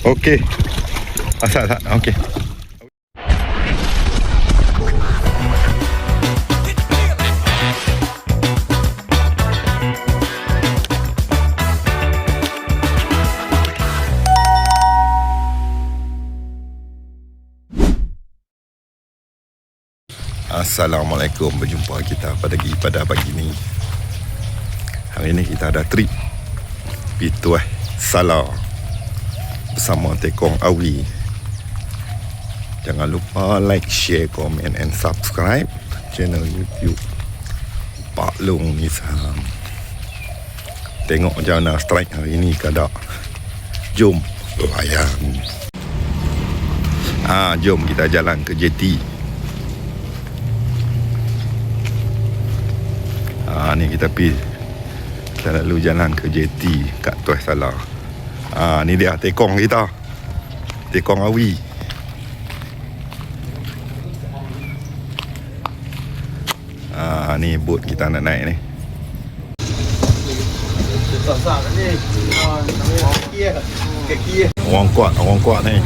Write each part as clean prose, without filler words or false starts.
Okey. Asal tak? Okey. Assalamualaikum, berjumpa kita pada pagi ni. Hari ni kita ada trip Pituah Salar bersama Tekong Awi. Jangan lupa like, share, komen and subscribe channel YouTube Pak Long Nizam. Tengok macam mana strike hari ni kada. Jom layan. Jom kita jalan ke JT. Ni kita lalu jalan ke JT kat Tuah Salar. Ni dia Tekong kita, Tekong Awi. Ni bot kita nak naik ni. Orang kuat ni.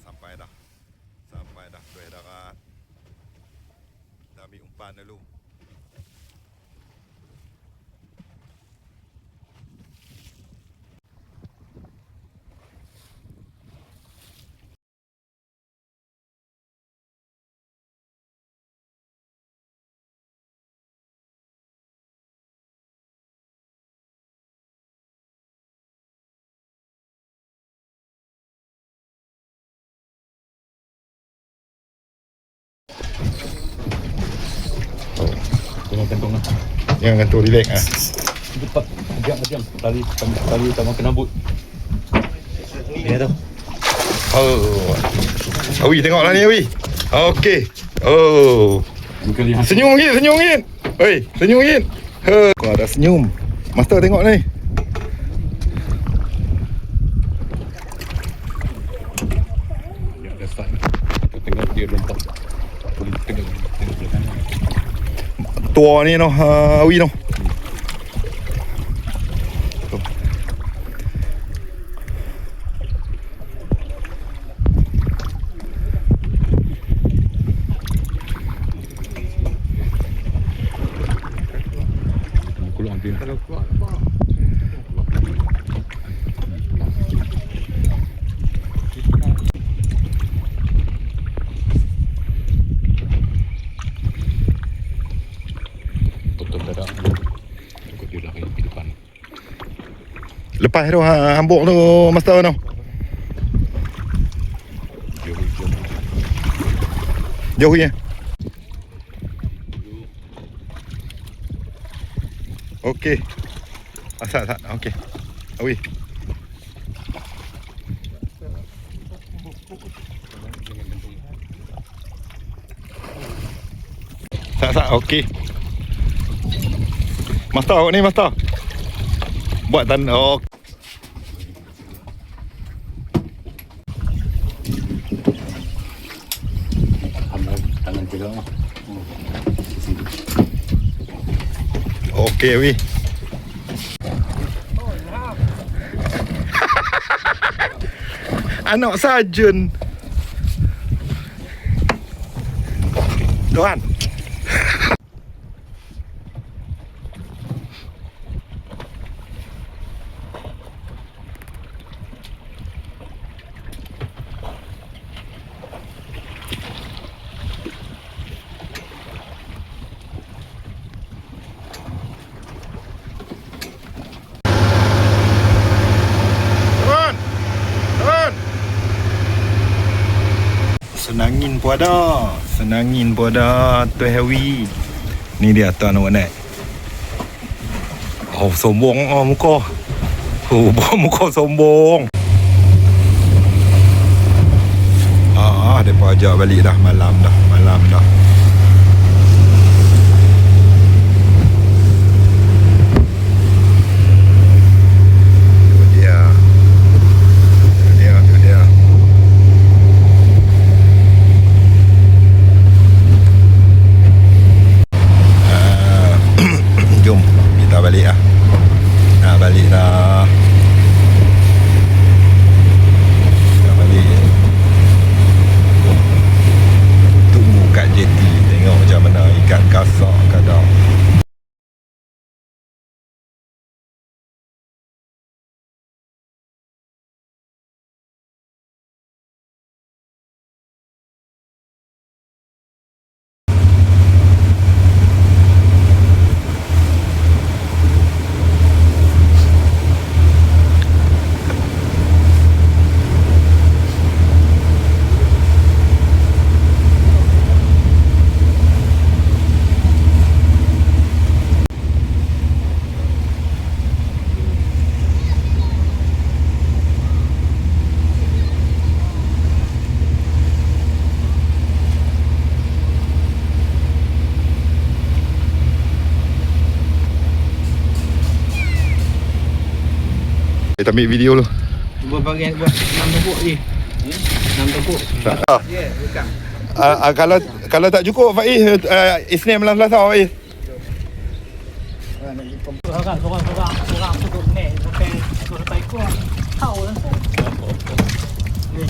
Sampai dah Tuah Darat. Kita ambil umpan dulu. Jangan gantung, relax Cepat, diam. Tali tak makan rambut. Ya tu. Awi tengoklah ni Awi. Okey. Senyum sikit. Oi, senyum sikit. Kau ada senyum. Master tengok ni. Ya, dah start ni. Aku tengok dia lompat. Tengok belakang. Tua ni noh, Awi noh. Kulang dia kalau kuat. Lepas tu hambuk tu master tu. Jauh ya. Okey. Asal tak? Okey. Awi. Tak. Okey. Master ni master. Buat tanda. Tangan juga. Okey Awi. Anak sarjan. Tuan. pun ada. Senangin pun ada. Tu heavy. Ni dia tuan awak naik. Oh, sombong muka. Oh, muka sombong. Mereka ajak balik dah. Malam dah. Itu dia. Jom kita balik lah. Balik dah. Kita balik. Tunggu kat jeti. Tengok macam mana ikan kasar kadang. Kita ambil video dulu. Buat bagian buat 6 tepuk je. 6 tepuk. Ya, bukan. Kalau tak cukup Faiz, Isnin malam Selasa Faiz. Sorang cukup ni sampai ekor. Tahu langsung. Ni.